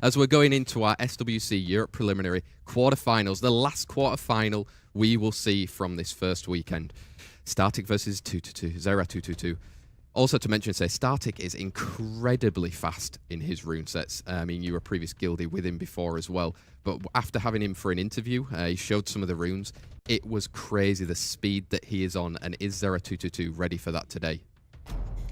as we're going into our SWC Europe preliminary quarterfinals, the last quarterfinal we will see from this first weekend. STARTIIK versus ZERATUTUTUH. Also to mention, STARTIIK is incredibly fast in his rune sets. I mean, you were previous guildie with him before as well, but after having him for an interview, he showed some of the runes. It was crazy, the speed that he is on, and is ZERATUTUTUH ready for that today?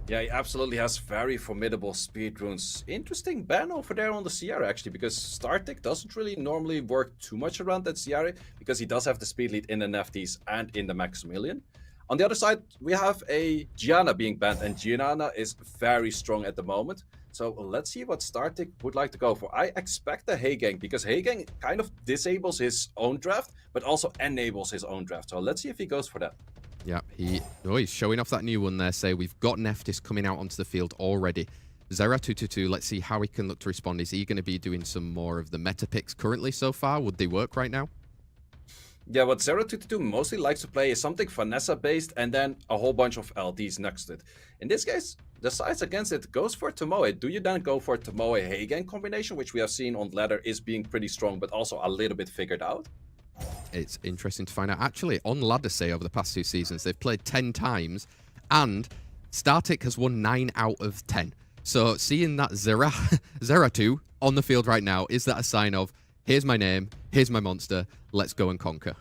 Yeah, he absolutely has very formidable speed runes. Interesting ban over there on the Sierra, actually, because STARTIIK doesn't really normally work too much around that Sierra, because he does have the speed lead in the Nefties and in the Maximilian. On the other side, we have a Gianna being banned, and Gianna is very strong at the moment. So let's see what STARTIIK would like to go for. I expect a Heigang, because Heigang kind of disables his own draft, but also enables his own draft. So let's see if he goes for that. Yeah, he's showing off that new one there. Say we've got Neftis coming out onto the field already. ZERATUTUTUH, let's see how he can look to respond. Is he going to be doing some more of the meta picks currently so far? Would they work right now? Yeah, what ZERATUTUTUH mostly likes to play is something Vanessa based and then a whole bunch of LDs next to it. In this case, the sides against it goes for Tomoe. Do you then go for Tomoe Heigang combination, which we have seen on ladder is being pretty strong, but also a little bit figured out? It's interesting to find out. Actually, on ladder, say, over the past 2 seasons, they've played 10 times, and STARTIIK has won 9 out of 10. So seeing that Zeratu on the field right now, is that a sign of, here's my name, here's my monster, let's go and conquer?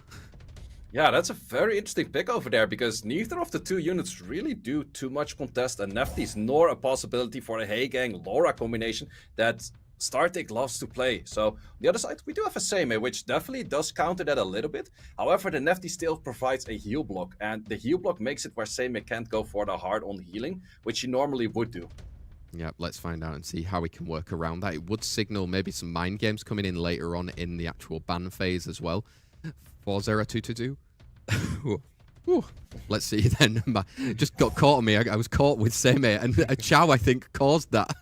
Yeah, that's a very interesting pick over there, because neither of the 2 units really do too much contest a Nefties, nor a possibility for a Heigang Lora combination that STARTIIK loves to play. So on the other side, we do have a Seimei, which definitely does counter that a little bit. However, the Nefty still provides a heal block, and the heal block makes it where Seimei can't go for the hard on healing, which he normally would do. Yeah, let's find out and see how we can work around that. It would signal maybe some mind games coming in later on in the actual ban phase as well for ZERATUTUTUH. Let's see then. Just got caught on me. I was caught with Seimei, and a Chow, I think, caused that.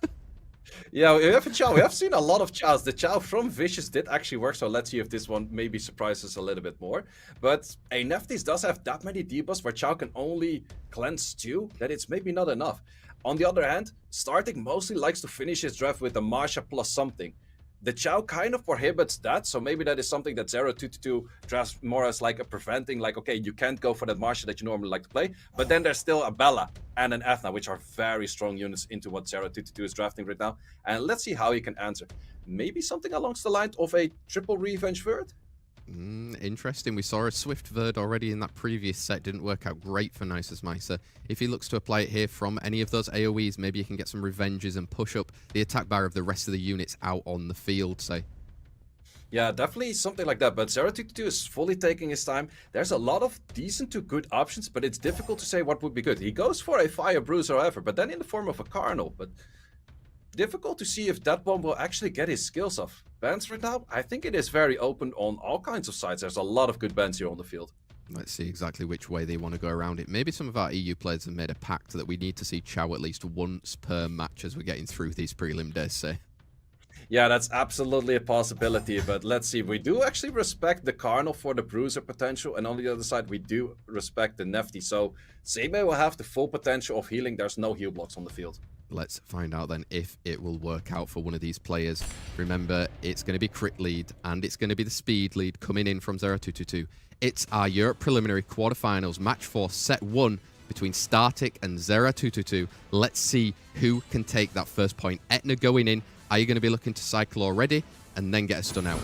Yeah, we have a Chow. We have seen a lot of Chows. The Chow from Vicious did actually work, so let's see if this one maybe surprises a little bit more. But a Nefties does have that many debuffs where Chow can only cleanse 2, that it's maybe not enough. On the other hand, STARTIIK mostly likes to finish his draft with a Masha plus something. The Chow kind of prohibits that, so maybe that is something that ZERATUTUTUH drafts more as like a preventing, like, okay, you can't go for that Masha that you normally like to play, but then there's still a Bella and an Ethna, which are very strong units into what ZERATUTUTUH is drafting right now, and let's see how he can answer. Maybe something along the lines of a triple revenge Verd? Interesting. We saw a Swift Verd already in that previous set. Didn't work out great for Nisus Meiser. If he looks to apply it here from any of those AoEs, maybe he can get some revenges and push up the attack bar of the rest of the units out on the field, say. Yeah, definitely something like that, but ZERATUTUTUH is fully taking his time. There's a lot of decent to good options, but it's difficult to say what would be good. He goes for a Fire Bruiser, however, but then in the form of a Carnal, but difficult to see if that one will actually get his skills off. Bans right now, I think it is very open on all kinds of sides. There's a lot of good bans here on the field. Let's see exactly which way they want to go around it. Maybe some of our EU players have made a pact that we need to see Chow at least once per match as we're getting through these prelim days, say. Yeah, that's absolutely a possibility, but let's see. We do actually respect the Carnal for the Bruiser potential, and on the other side, we do respect the Nefty. So Seimei will have the full potential of healing. There's no heal blocks on the field. Let's find out then if it will work out for one of these players. Remember, it's going to be crit lead, and it's going to be the speed lead coming in from ZERATUTUTUH. It's our Europe preliminary quarterfinals, match 4, set 1 between STARTIIK and ZERATUTUTUH. Let's see who can take that first point. Ethna going in. Are you going to be looking to cycle already and then get a stun out?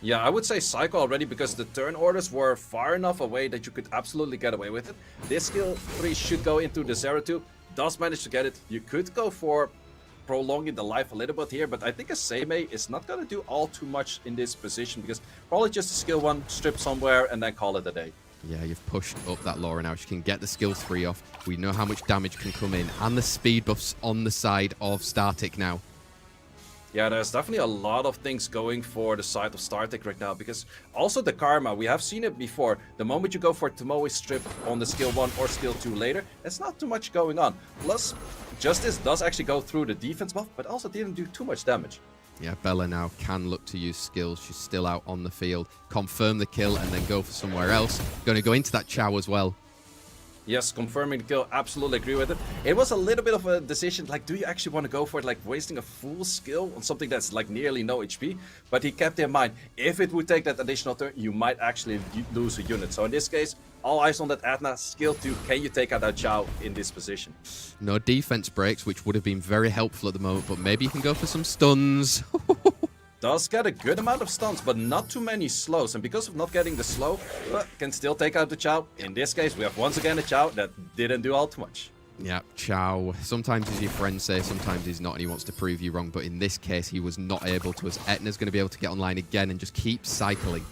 Yeah, I would say cycle already, because the turn orders were far enough away that you could absolutely get away with it. This skill 3 should go into the Zeratu. Does manage to get it. You could go for prolonging the life a little bit here, but I think a Seimei is not going to do all too much in this position, because probably just a skill 1, strip somewhere, and then call it a day. Yeah, you've pushed up that Lora now. She can get the skill 3 off. We know how much damage can come in, and the speed buffs on the side of STARTIIK now. Yeah, there's definitely a lot of things going for the side of STARTIIK right now, because also the Karma, we have seen it before. The moment you go for Tomoe strip on the skill 1 or skill 2 later, there's not too much going on. Plus, Justice does actually go through the defense buff, but also didn't do too much damage. Yeah, Bella now can look to use skills. She's still out on the field. Confirm the kill and then go for somewhere else. Going to go into that Chow as well. Yes, confirming the kill, absolutely agree with it. It was a little bit of a decision, like, do you actually want to go for it, like wasting a full skill on something that's like nearly no HP? But he kept in mind, if it would take that additional turn, you might actually lose a unit. So in this case, all eyes on that Ethna, skill 2, can you take out that Chow in this position? No defense breaks, which would have been very helpful at the moment, but maybe you can go for some stuns. Does get a good amount of stuns, but not too many slows. And because of not getting the slow, can still take out the Chow. In this case, we have once again a Chow that didn't do all too much. Yeah, Chow. Sometimes as your friends say, sometimes he's not and he wants to prove you wrong. But in this case, he was not able to, as Etna's going to be able to get online again and just keep cycling.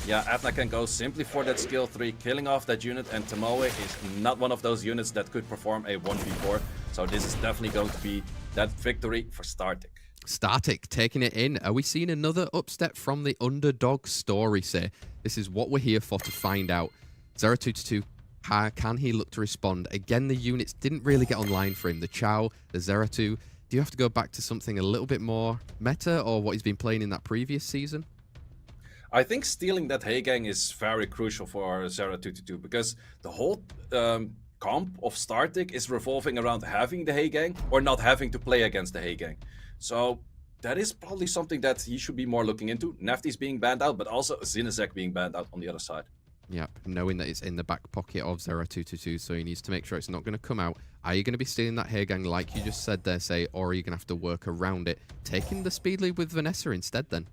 Yeah, Ethna can go simply for that skill 3, killing off that unit, and Tomoe is not one of those units that could perform a 1v4. So this is definitely going to be that victory for STARTIIK. STARTIIK taking it in. Are we seeing another upstep from the underdog story, say? This is what we're here for to find out. ZERATUTUTUH, can he look to respond? Again, the units didn't really get online for him. The Chow, the Zeratu. Do you have to go back to something a little bit more meta or what he's been playing in that previous season? I think stealing that Heigang is very crucial for ZERATUTUTUH because the whole comp of STARTIIK is revolving around having the Heigang or not having to play against the Heigang. So that is probably something that he should be more looking into. Nefty's being banned out, but also Zinezek being banned out on the other side. Yep, knowing that it's in the back pocket of ZERATUTUTUH, so he needs to make sure it's not going to come out. Are you going to be stealing that Heigang like you just said there, say, or are you going to have to work around it? Taking the speed lead with Vanessa instead then?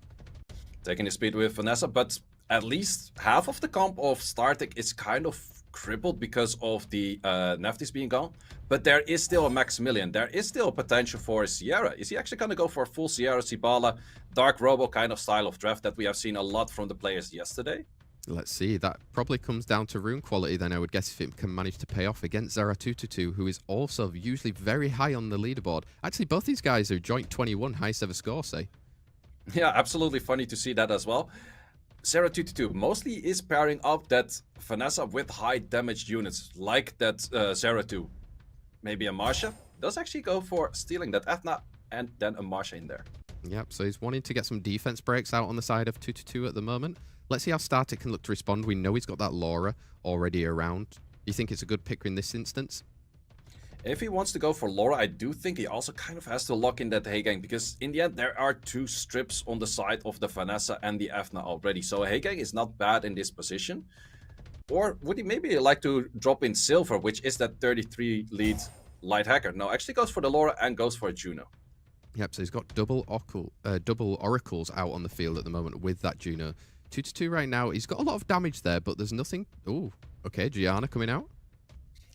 Taking the speed with Vanessa, but at least half of the comp of STARTIIK is kind of crippled because of the Nefty's being gone. But there is still a Maximilian. There is still potential for a Sierra. Is he actually going to go for a full Sierra Zibala, Dark Robo kind of style of draft that we have seen a lot from the players yesterday? Let's see. That probably comes down to rune quality then, I would guess, if it can manage to pay off against ZERATUTUTUH, who is also usually very high on the leaderboard. Actually, both these guys are joint 21, highest ever score, say. Yeah, absolutely funny to see that as well. ZERATUTUTUH mostly is pairing up that Vanessa with high damaged units, like that Zeratu. Maybe a Marsha. Does actually go for stealing that Ethna and then a Marsha in there. Yep, so he's wanting to get some defense breaks out on the side of 2-2 at the moment. Let's see how STARTIIK can look to respond. We know he's got that Lora already around. Do you think it's a good pick in this instance? If he wants to go for Lora, I do think he also kind of has to lock in that Heigang, because in the end there are 2 strips on the side of the Vanessa and the Ethna already. So Heigang is not bad in this position. Or would he maybe like to drop in Silver, which is that 33 lead light hacker? No, actually goes for the Lora and goes for a Juno. Yep, so he's got double oracles out on the field at the moment with that Juno. 2-2 right now. He's got a lot of damage there, but there's nothing. Ooh, okay, Gianna coming out.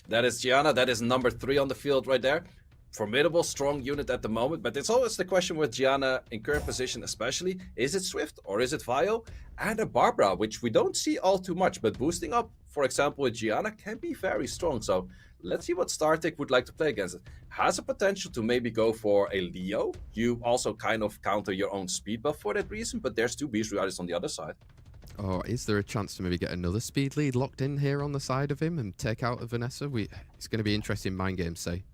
That is Gianna. That is number 3 on the field right there. Formidable, strong unit at the moment. But it's always the question with Gianna in current position especially. Is it Swift or is it Vio? And a Barbara, which we don't see all too much. But boosting up, for example, with Gianna can be very strong. So let's see what STARTIIK would like to play against it. Has a potential to maybe go for a Leo. You also kind of counter your own speed buff for that reason. But there's 2 Beast Riders on the other side. Oh, is there a chance to maybe get another speed lead locked in here on the side of him and take out Vanessa? It's going to be interesting mind games, say.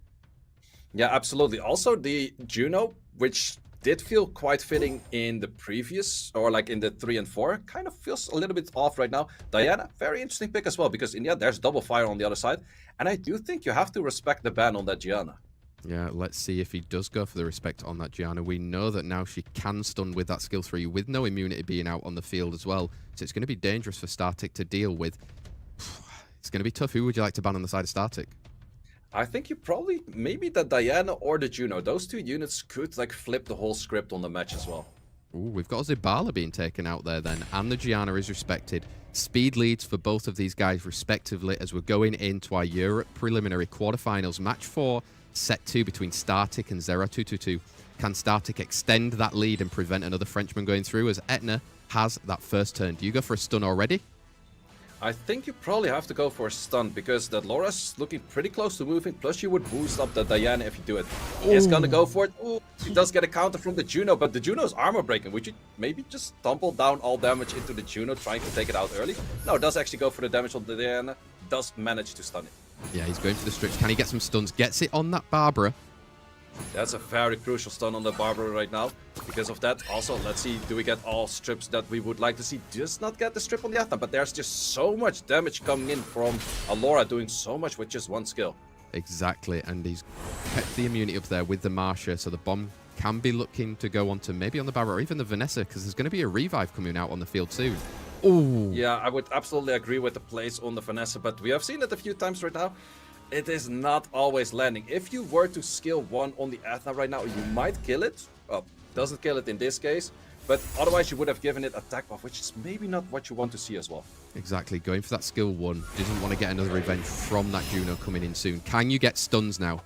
Yeah, absolutely. Also, the Juno, which did feel quite fitting in the previous, or like in the 3 and 4, kind of feels a little bit off right now. Diana, very interesting pick as well, because in the end, there's double fire on the other side. And I do think you have to respect the ban on that Gianna. Yeah, let's see if he does go for the respect on that Gianna. We know that now she can stun with that skill 3 with no immunity being out on the field as well. So it's going to be dangerous for STARTIIK to deal with. It's going to be tough. Who would you like to ban on the side of STARTIIK? I think you probably, maybe the Diana or the Juno. Those 2 units could like flip the whole script on the match as well. Ooh, we've got Zibala being taken out there then. And the Gianna is respected. Speed leads for both of these guys respectively as we're going into our Europe preliminary quarterfinals. Match 4. Set 2 between STARTIIK and ZERATUTUTUH. Can STARTIIK extend that lead and prevent another Frenchman going through as Ethna has that first turn? Do you go for a stun already? I think you probably have to go for a stun because that Lora's looking pretty close to moving. Plus you would boost up the Diana if you do it. He's gonna go for it. Ooh, he does get a counter from the Juno, but the Juno's armor breaking. Would you maybe just tumble down all damage into the Juno trying to take it out early? No, does actually go for the damage on the Diana. Does manage to stun it. Yeah, he's going for the strips. Can he get some stuns? Gets it on that Barbara. That's a very crucial stun on the Barbara right now. Because of that, also, let's see, do we get all strips that we would like to see? Just not get the strip on the Ethna, but there's just so much damage coming in from Lora doing so much with just one skill. Exactly, and he's kept the immunity up there with the Marsha, so the bomb can be looking to go on to maybe on the Barbara or even the Vanessa, because there's going to be a revive coming out on the field soon. Oh, yeah, I would absolutely agree with the plays on the Vanessa, but we have seen it a few times right now. It is not always landing. If you were to skill 1 on the Ethna right now, you might kill it. Well, doesn't kill it in this case, but otherwise you would have given it attack buff, which is maybe not what you want to see as well. Exactly, going for that skill 1. Didn't want to get another revenge from that Juno coming in soon. Can you get stuns now?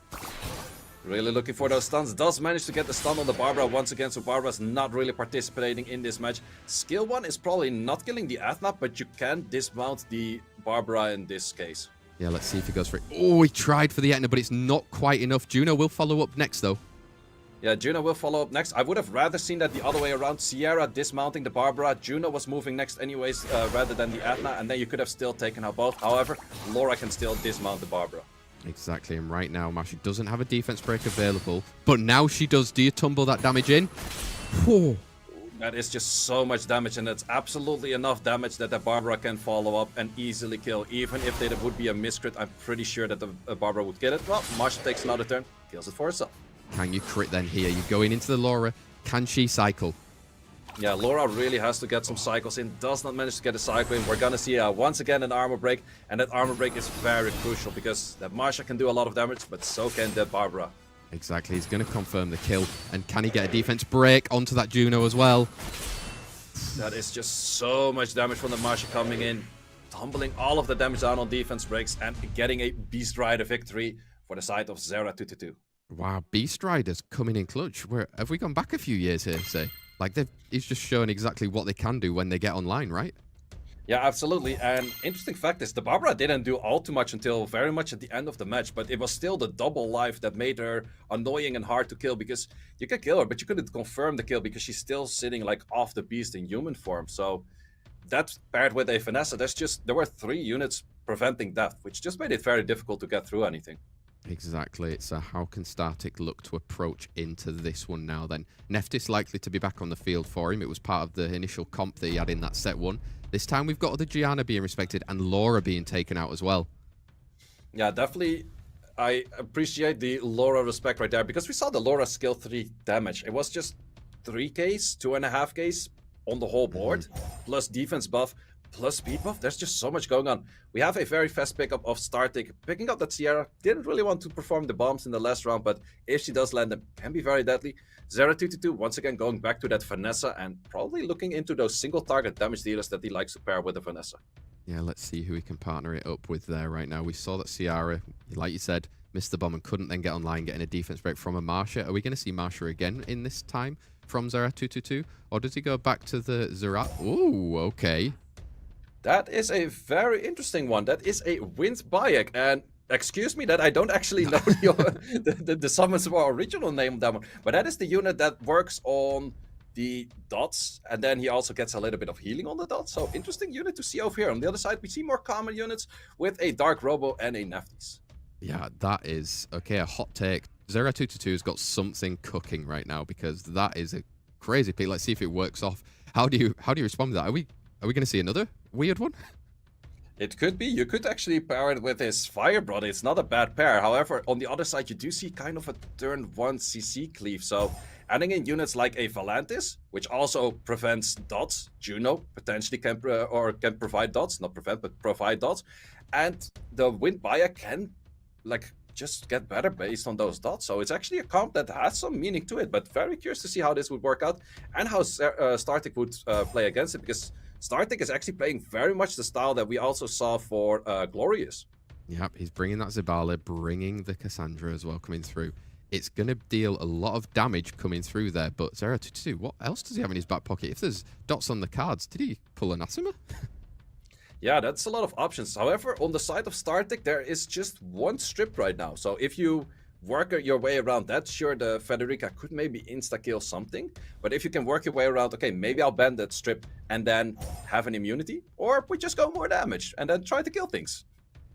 Really looking for those stuns. Does manage to get the stun on the Barbara once again, so Barbara's not really participating in this match. Skill 1 is probably not killing the Ethna, but you can dismount the Barbara in this case. Yeah, let's see if he goes for it. Oh, he tried for the Ethna, but it's not quite enough. Juno will follow up next, though. Yeah, Juno will follow up next. I would have rather seen that the other way around. Sierra dismounting the Barbara. Juno was moving next anyways, rather than the Ethna, and then you could have still taken her both. However, Lora can still dismount the Barbara. Exactly, and right now, Marsha doesn't have a defense break available, but now she does. Do you tumble that damage in? Whew. That is just so much damage, and it's absolutely enough damage that the Barbara can follow up and easily kill. Even if there would be a miscrit, I'm pretty sure that the Barbara would get it. Well, Marsha takes another turn, kills it for herself. Can you crit then here? You're going into the Lora. Can she cycle? Yeah, Lora really has to get some cycles in. Does not manage to get a cycle in. We're going to see once again an armor break, and that armor break is very crucial because that Marsha can do a lot of damage, but so can the Barbara. Exactly, he's going to confirm the kill. And can he get a defense break onto that Juno as well? That is just so much damage from the Marsha coming in, tumbling all of the damage down on defense breaks, and getting a Beast Rider victory for the side of ZERATUTUTUH. Wow, Beast Riders coming in clutch. Where have we gone back a few years here, say? Like, he's just showing exactly what they can do when they get online, right? Yeah, absolutely. And interesting fact is the Barbara didn't do all too much until very much at the end of the match, but it was still the double life that made her annoying and hard to kill, because you could kill her, but you couldn't confirm the kill because she's still sitting like off the beast in human form. So that paired with a Vanessa, there were 3 units preventing death, which just made it very difficult to get through anything. Exactly. So how can STARTIIK look to approach into this one now then? Neftis likely to be back on the field for him. It was part of the initial comp that he had in that set 1. This time we've got the Gianna being respected and Lora being taken out as well. Yeah, definitely. I appreciate the Lora respect right there, because we saw the Lora skill 3 damage. It was just 3Ks, 2.5Ks on the whole board, plus defense buff, plus speed buff. There's just so much going on. We have a very fast pickup of STARTIIK, picking up that Sierra. Didn't really want to perform the bombs in the last round, but if she does land them, can be very deadly. ZERATUTUTUH once again going back to that Vanessa and probably looking into those single target damage dealers that he likes to pair with the Vanessa. Yeah, let's see who he can partner it up with there right now. We saw that Sierra, like you said, missed the bomb and couldn't then get online, getting a defense break from a Marsha. Are we going to see Marsha again in this time from ZERATUTUTUH? Or does he go back to the Zeratu? Ooh, okay. That is a very interesting one. That is a Wind Bayek, and excuse me that I don't actually know the summons of our original name of that one, but that is the unit that works on the dots, and then he also gets a little bit of healing on the dots. So interesting unit to see over here. On the other side, we see more common units with a Dark Robo and a Neftis. Yeah, that is, okay, a hot take. ZERATUTUTUH has got something cooking right now, because that is a crazy pick. Let's see if it works off. How do you respond to that? Are we going to see another weird one? It could be. You could actually pair it with his Fire Brother. It's not a bad pair. However, on the other side, you do see kind of a turn 1 CC cleave. So adding in units like a Valantis, which also prevents dots. Juno potentially can provide dots, not prevent, but provide dots. And the Wind Bayek can just get better based on those dots. So it's actually a comp that has some meaning to it, but very curious to see how this would work out and how STARTIIK would play against it, because STARTIIK is actually playing very much the style that we also saw for Glorious. Yep, he's bringing that Zabala, bringing the Cassandra as well coming through. It's going to deal a lot of damage coming through there, but ZERATUTUTUH, what else does he have in his back pocket? If there's dots on the cards, did he pull an Asima? Yeah, that's a lot of options. However, on the side of STARTIIK, there is just 1 strip right now. So if you work your way around that, sure, the Federica could maybe insta-kill something. But if you can work your way around, okay, maybe I'll ban that strip and then have an immunity. Or we just go more damage and then try to kill things.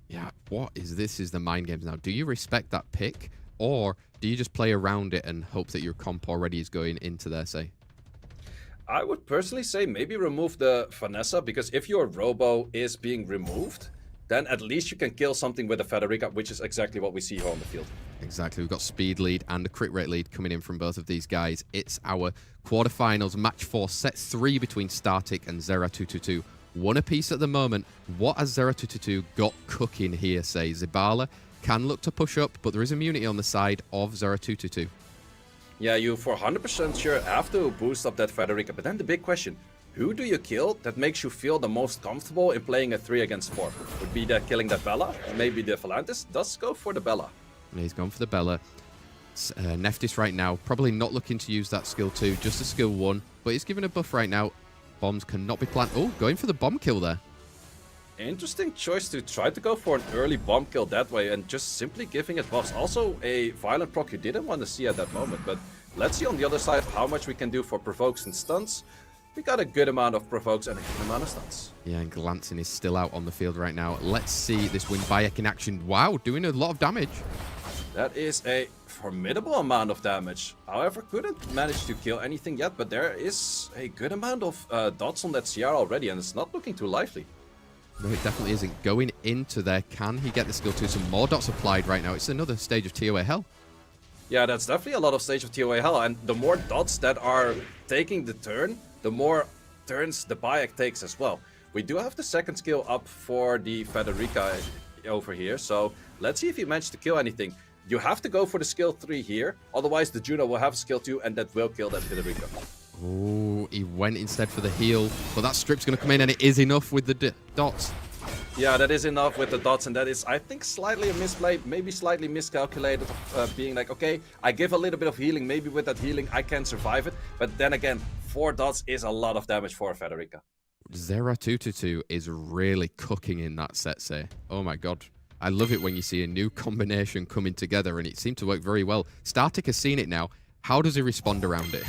Yeah, what is this? Is the mind games now. Do you respect that pick? Or Do you just play around it and hope that your comp already is going into there, say? I would personally say maybe remove the Vanessa, because if your Robo is being removed, then at least you can kill something with a Federica, which is exactly what we see here on the field. Exactly. We've got speed lead and a crit rate lead coming in from both of these guys. It's our quarterfinals, match 4, set 3 between STARTIIK and ZERATUTUTUH. One apiece at the moment. What has ZERATUTUTUH got cooking here, say? Zibala can look to push up, but there is immunity on the side of ZERATUTUTUH. Yeah, you for 100% sure have to boost up that Federica, but then the big question, who do you kill that makes you feel the most comfortable in playing a 3 against 4? Would be that killing that Bella, maybe the Volantis. Does go for the Bella. Yeah, he's gone for the Bella. Neftis right now, probably not looking to use that skill 2, just a skill 1, but he's given a buff right now. Bombs cannot be planted. Oh, going for the bomb kill there. Interesting choice to try to go for an early bomb kill that way and just simply giving it buffs. Also a violent proc you didn't want to see at that moment, but let's see on the other side how much we can do for provokes and stunts. We got a good amount of provokes and a good amount of stunts. Yeah, and Glancing is still out on the field right now. Let's see this Wind Bayek in action. Wow, doing a lot of damage. That is a formidable amount of damage. However, couldn't manage to kill anything yet, but there is a good amount of dots on that CR already, and it's not looking too lively. No, it definitely isn't. Going into there, can he get the skill 2? Some more dots applied right now. It's another stage of TOA hell. Yeah, that's definitely a lot of stage of TOA hell, and the more dots that are taking the turn, the more turns the Bayek takes as well. We do have the second skill up for the Federica over here, so let's see if he managed to kill anything. You have to go for the skill 3 here, otherwise the Juno will have skill 2 and that will kill that Federica. Oh, he went instead for the heal, but that strip's going to come in and it is enough with the dots. Yeah, that is enough with the dots, and that is, I think, slightly a misplay, maybe slightly miscalculated, being like, okay, I give a little bit of healing, maybe with that healing I can survive it, but then again, 4 dots is a lot of damage for Federica. ZERATUTUTUH is really cooking in that set, say. Oh my god. I love it when you see a new combination coming together, and it seemed to work very well. STARTIIK has seen it now. How does he respond around it?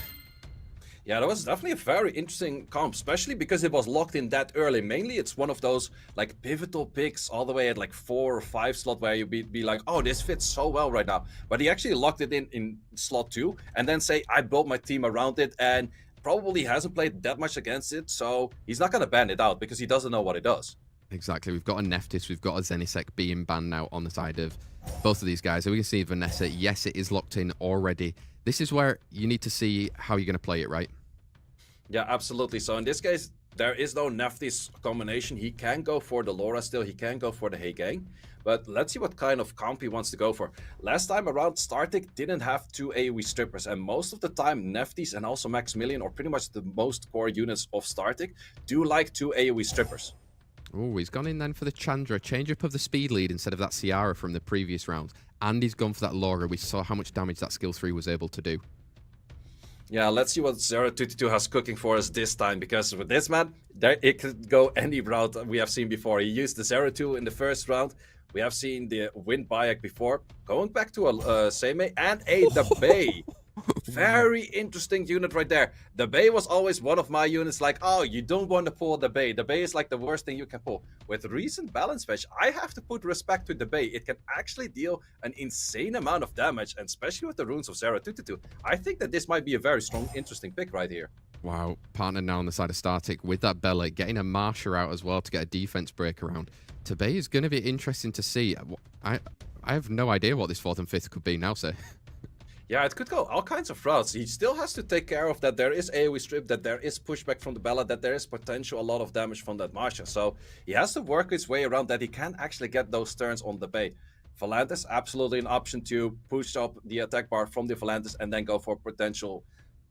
Yeah, that was definitely a very interesting comp, especially because it was locked in that early. Mainly, it's one of those like pivotal picks all the way at like 4 or 5 slot where you be like, oh, this fits so well right now. But he actually locked it in slot 2 and then say, I built my team around it, and probably hasn't played that much against it, so he's not going to ban it out because he doesn't know what it does. Exactly. We've got a Neftis, we've got a Zenisek being banned now on the side of both of these guys. So we can see Vanessa, yes, it is locked in already. This is where you need to see how you're going to play it, right? Yeah, absolutely. So in this case, there is no Neftis combination. He can go for the Lora still, he can go for the Hey Gang. But let's see what kind of comp he wants to go for. Last time around, STARTIIK didn't have 2 AoE strippers, and most of the time, Neftis and also Maximilian, or pretty much the most core units of STARTIIK, do like 2 AoE strippers. Oh, he's gone in then for the Chandra, change up of the speed lead instead of that Ciara from the previous round. And he's gone for that Lora. We saw how much damage that skill 3 was able to do. Yeah, let's see what ZERATUTUTUH has cooking for us this time, because with this man, it could go any route we have seen before. He used the Zeratu in the first round. We have seen the Wind Bayek before. Going back to a Seimei and a Debay. Very interesting unit right there. The Bay was always one of my units like, oh, you don't want to pull the Bay. The Bay is like the worst thing you can pull. With recent balance patch, I have to put respect to the Bay. It can actually deal an insane amount of damage, and especially with the runes of ZERATUTUTUH. I think that this might be a very strong, interesting pick right here. Wow, partner now on the side of STARTIIK with that Bella, getting a Marsha out as well to get a defense break around. Tebay is going to be interesting to see. I have no idea what this 4th and 5th could be now, sir. Yeah, it could go all kinds of routes. He still has to take care of that there is AoE strip, that there is pushback from the Bella, that there is potential a lot of damage from that Marsha. So he has to work his way around that. He can actually get those turns on the Bay. Volantis, absolutely an option to push up the attack bar from the Volantis and then go for potential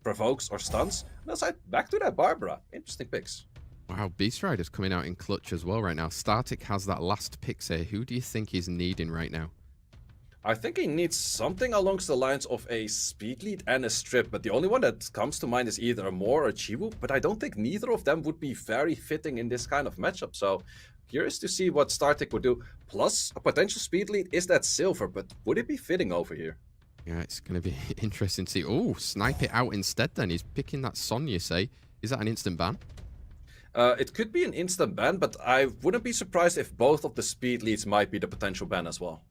provokes or stunts. And aside, back to that Barbara. Interesting picks. Wow, Beast Rider's coming out in clutch as well right now. STARTIIK has that last pick here. Who do you think he's needing right now? I think he needs something along the lines of a speed lead and a strip, but the only one that comes to mind is either a Moor or Chiwu, but I don't think neither of them would be very fitting in this kind of matchup. So curious to see what STARTIIK would do. Plus, a potential speed lead is that Silver, but would it be fitting over here? Yeah, it's going to be interesting to see. Oh, snipe it out instead then. He's picking that Sonya, say. Is that an instant ban? It could be an instant ban, but I wouldn't be surprised if both of the speed leads might be the potential ban as well.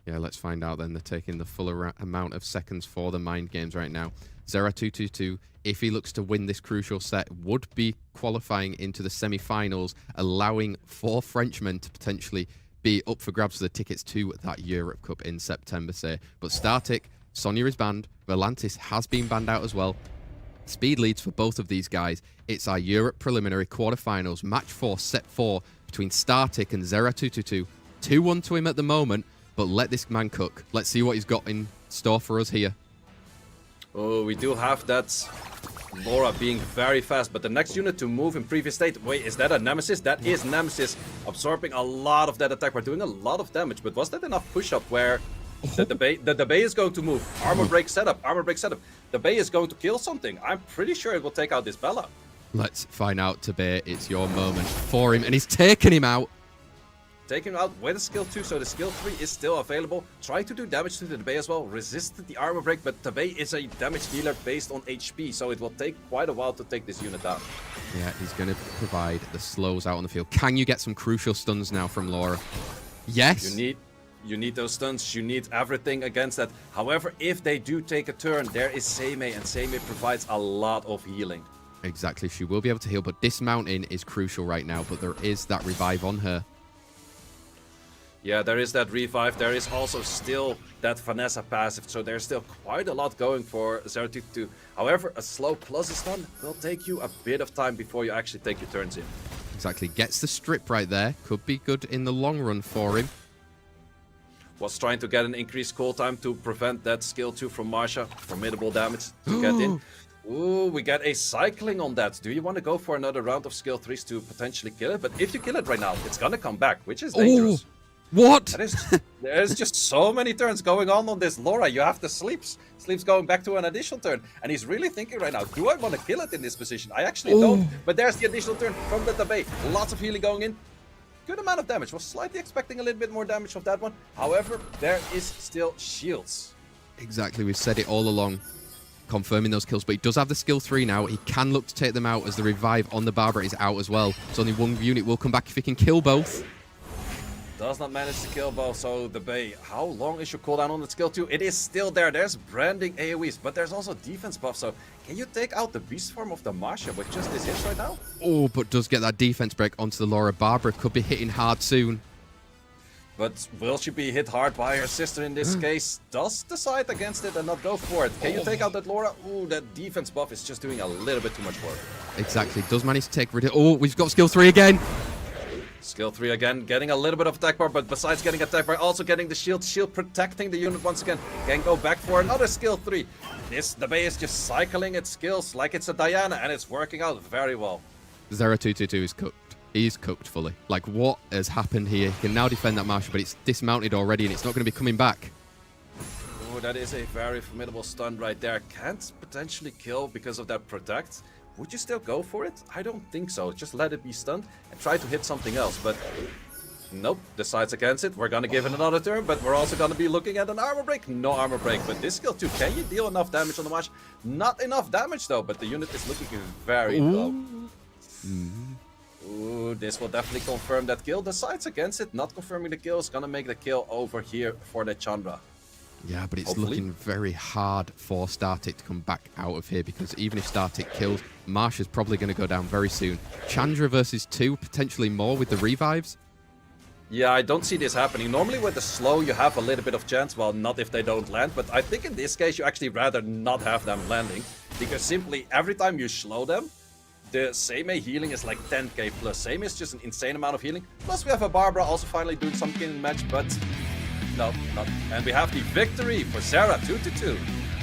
Yeah, let's find out then. They're taking the full amount of seconds for the mind games right now. ZERATUTUTUH, if he looks to win this crucial set, would be qualifying into the semi-finals, allowing 4 Frenchmen to potentially be up for grabs for the tickets to that Europe Cup in September, say. But STARTIIK, Sonya is banned. Volantis has been banned out as well. Speed leads for both of these guys. It's our Europe preliminary quarterfinals, match 4, set 4, between STARTIIK and ZERATUTUTUH. 2-1 to him at the moment, but let this man cook. Let's see what he's got in store for us here. Oh, we do have that Lora being very fast, but the next unit to move in previous state. Wait, is that a Nemesis? That is Nemesis, absorbing a lot of that attack. We're doing a lot of damage, but was that enough push-up where the Bay is going to move? Armor break setup, armor break setup. The Bay is going to kill something. I'm pretty sure it will take out this Bella. Let's find out, Tomoe. It's your moment for him, and he's taking him out. Taking him out with a skill 2, so the skill 3 is still available. Try to do damage to the Bay as well. Resisted the armor break, but the Bay is a damage dealer based on HP, so it will take quite a while to take this unit down. Yeah, he's going to provide the slows out on the field. Can you get some crucial stuns now from Lora? Yes. You need those stuns, you need everything against that. However, if they do take a turn, there is Seimei, and Seimei provides a lot of healing. Exactly, she will be able to heal, but dismounting is crucial right now, but there is that revive on her. Yeah, there is that revive. There is also still that Vanessa passive, so there's still quite a lot going for ZERATUTUTUH. However, a slow plus a stun will take you a bit of time before you actually take your turns in. Exactly, gets the strip right there. Could be good in the long run for him. Was trying to get an increased cooltime to prevent that skill 2 from Marsha. Formidable damage to get in. Ooh, we get a cycling on that. Do you want to go for another round of skill 3s to potentially kill it? But if you kill it right now, it's gonna come back, which is dangerous. Ooh. What? There's just so many turns going on this Lora. You have the sleeps. Sleeps going back to an additional turn. And he's really thinking right now, do I want to kill it in this position? I actually don't. But there's the additional turn from the Tomoe. Lots of healing going in. Good amount of damage. Was slightly expecting a little bit more damage of that one. However, there is still shields. Exactly. We've said it all along. Confirming those kills. But he does have the skill 3 now. He can look to take them out as the revive on the Barbara is out as well. So only one unit will come back if he can kill both. Does not manage to kill both, so the Bay. How long is your cooldown on the skill 2? It is still there. There's branding AoEs, but there's also defense buff. So can you take out the beast form of the Marsha with just this hit right now? Oh, but does get that defense break onto the Lora. Barbara could be hitting hard soon. But will she be hit hard by her sister in this case? Does decide against it and not go for it. Can you take out that Lora? Ooh, that defense buff is just doing a little bit too much work. Exactly. Does manage to take rid of... Oh, we've got skill 3 again. Skill 3 again, getting a little bit of attack bar, but besides getting attack bar, also getting the shield. Shield protecting the unit once again. Can go back for another skill 3. The Bay is just cycling its skills like it's a Diana, and it's working out very well. ZERATUTUTUH is cooked. He's cooked fully. Like, what has happened here? He can now defend that Marsha, but it's dismounted already, and it's not going to be coming back. Oh, that is a very formidable stun right there. Can't potentially kill because of that protect. Would you still go for it? I don't think so. Just let it be stunned and try to hit something else. But nope, decides against it. We're gonna give it another turn, but we're also gonna be looking at an armor break. No armor break, but this skill 2, can you deal enough damage on the Marsh? Not enough damage though, but the unit is looking very low. Ooh, this will definitely confirm that kill. Decides against it, not confirming the kill. Is gonna make the kill over here for the Chandra. Yeah, but it's looking very hard for STARTIIK to come back out of here, because even if STARTIIK kills, Marsha's probably going to go down very soon. Chandra versus 2, potentially more with the revives. Yeah, I don't see this happening. Normally with the slow, you have a little bit of chance. Well, not if they don't land, but I think in this case, you actually rather not have them landing, because simply every time you slow them, the Seimei healing is like 10k plus. Seimei is just an insane amount of healing. Plus we have a Barbara also finally doing something in the match, but... No, not. And we have the victory for ZERATUTUTUH.